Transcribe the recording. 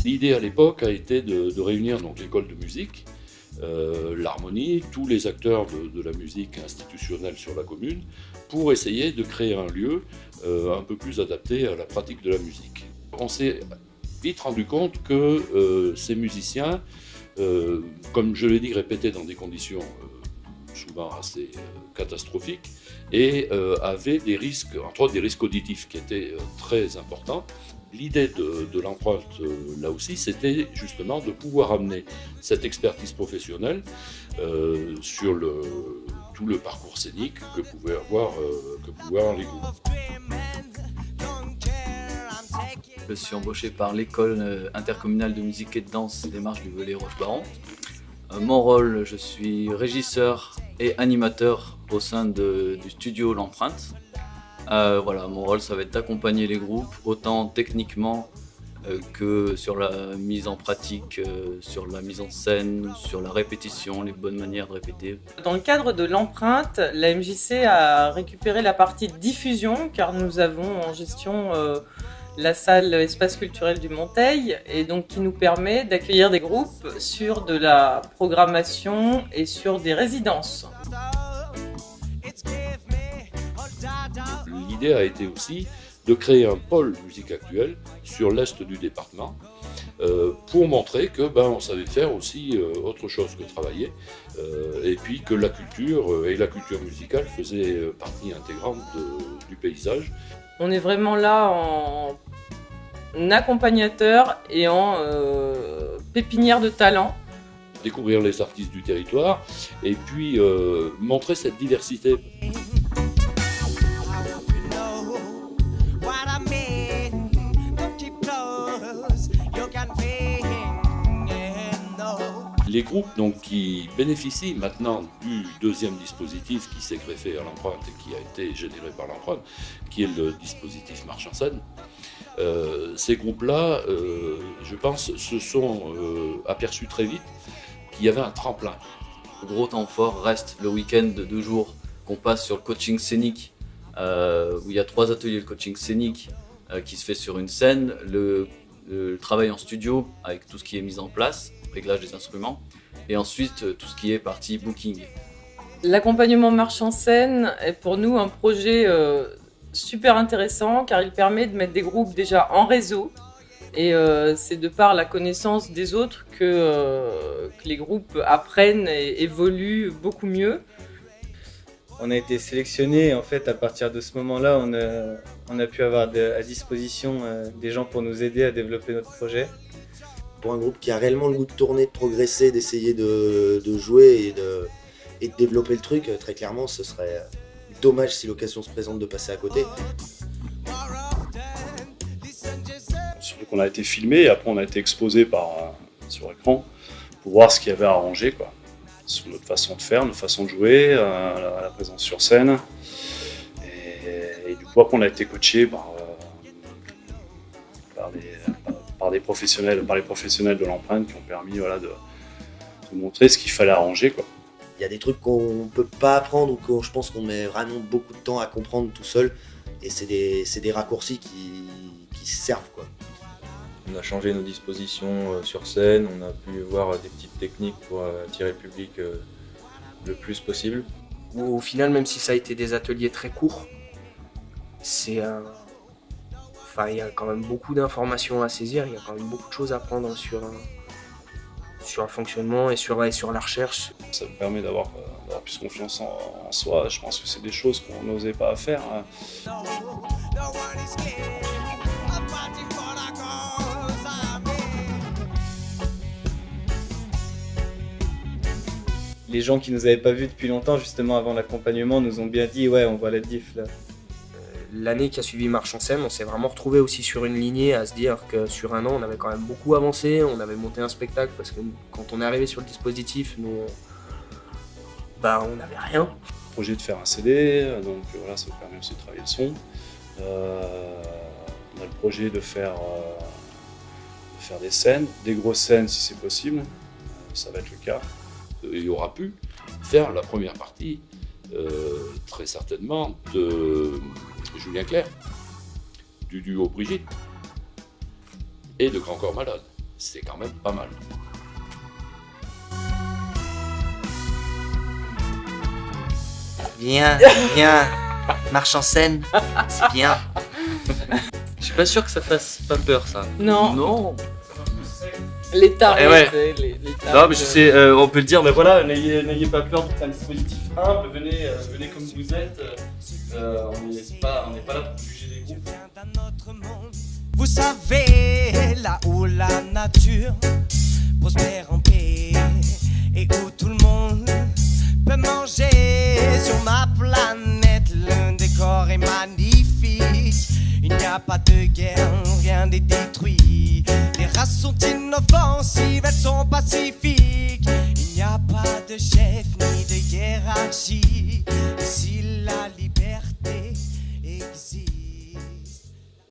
L'idée à l'époque a été de réunir donc l'école de musique, l'harmonie, tous les acteurs de la musique institutionnelle sur la commune, pour essayer de créer un lieu un peu plus adapté à la pratique de la musique. On s'est vite rendu compte que ces musiciens, comme je l'ai dit, répétaient dans des conditions souvent assez catastrophiques et avaient des risques, entre autres des risques auditifs qui étaient très importants. L'idée de l'empreinte, là aussi, c'était justement de pouvoir amener cette expertise professionnelle sur tout le parcours scénique que pouvaient avoir les groupes. Je suis embauché par l'école intercommunale de musique et de danse des Marches du Velay-Roche-Baron. Mon rôle, je suis régisseur et animateur au sein du studio L'Empreinte. Voilà, mon rôle, ça va être d'accompagner les groupes, autant techniquement que sur la mise en pratique, sur la mise en scène, sur la répétition, les bonnes manières de répéter. Dans le cadre de l'Empreinte, la MJC a récupéré la partie diffusion, car nous avons en gestion la salle Espace culturel du Monteil, et donc qui nous permet d'accueillir des groupes sur de la programmation et sur des résidences. L'idée a été aussi de créer un pôle musique actuelle sur l'est du département pour montrer que on savait faire aussi autre chose que travailler et puis que la culture et la culture musicale faisaient partie intégrante du paysage. On est vraiment là en accompagnateur et en pépinière de talent. Découvrir les artistes du territoire et puis montrer cette diversité. Les groupes donc, qui bénéficient maintenant du deuxième dispositif qui s'est greffé à l'Empreinte et qui a été généré par l'Empreinte, qui est le dispositif Marche en scène, ces groupes-là, je pense, se sont aperçus très vite qu'il y avait un tremplin. Le gros temps fort reste le week-end de 2 jours qu'on passe sur le coaching scénique, où il y a 3 ateliers de coaching scénique qui se fait sur une scène, le travail en studio avec tout ce qui est mis en place, réglage des instruments, et ensuite tout ce qui est partie booking. L'accompagnement Marche en scène est pour nous un projet super intéressant car il permet de mettre des groupes déjà en réseau et c'est de par la connaissance des autres que les groupes apprennent et évoluent beaucoup mieux. On a été sélectionnés, en fait, à partir de ce moment-là, on a pu avoir à disposition des gens pour nous aider à développer notre projet. Pour un groupe qui a réellement le goût de tourner, de progresser, d'essayer de jouer et de développer le truc, très clairement, ce serait dommage si l'occasion se présente de passer à côté. Surtout qu'on a été filmé et après on a été exposé sur écran pour voir ce qu'il y avait à arranger, quoi. Sur notre façon de faire, notre façon de jouer, la présence sur scène. Et du coup, après, on a été coaché par les professionnels de l'Empreinte qui ont permis de montrer ce qu'il fallait arranger, quoi. Il y a des trucs qu'on ne peut pas apprendre ou que je pense qu'on met vraiment beaucoup de temps à comprendre tout seul. Et c'est des raccourcis qui servent, quoi. On a changé nos dispositions sur scène, on a pu voir des petites techniques pour attirer le public le plus possible. Au final, même si ça a été des ateliers très courts, il y a quand même beaucoup d'informations à saisir, il y a quand même beaucoup de choses à prendre sur le fonctionnement et sur la recherche. Ça nous permet d'avoir plus confiance en soi. Je pense que c'est des choses qu'on n'osait pas faire. Les gens qui nous avaient pas vus depuis longtemps, justement avant l'accompagnement, nous ont bien dit ouais, on voit la diff là. L'année qui a suivi Marche en scène, on s'est vraiment retrouvé aussi sur une lignée à se dire que sur un an, on avait quand même beaucoup avancé, on avait monté un spectacle parce que quand on est arrivé sur le dispositif, nous, on n'avait rien. Projet de faire un CD, donc voilà, ça nous permet aussi de travailler le son. On a le projet de faire des scènes, des grosses scènes si c'est possible, ça va être le cas. Il aura pu faire la première partie, très certainement, de Julien Clerc, du duo Brigitte et de Grand Corps Malade. c'est quand même pas mal. Viens, marche en scène, c'est bien. Je suis pas sûr que ça fasse pas peur ça. Non, Non. les tarés, Eh ouais. les tarés, Non mais je sais, on peut le dire, mais voilà, n'ayez pas peur, c'est un dispositif humble, venez comme vous êtes. On n'est pas là pour juger les groupes. Vous savez, là où la nature prospère en paix et où tout le monde peut manger sur ma planète, le décor est magnifique. Il n'y a pas de guerre, rien n'est détruit. Les races sont inoffensives, elles sont pacifiques. Il n'y a pas de chef ni de hiérarchie. Ici la liberté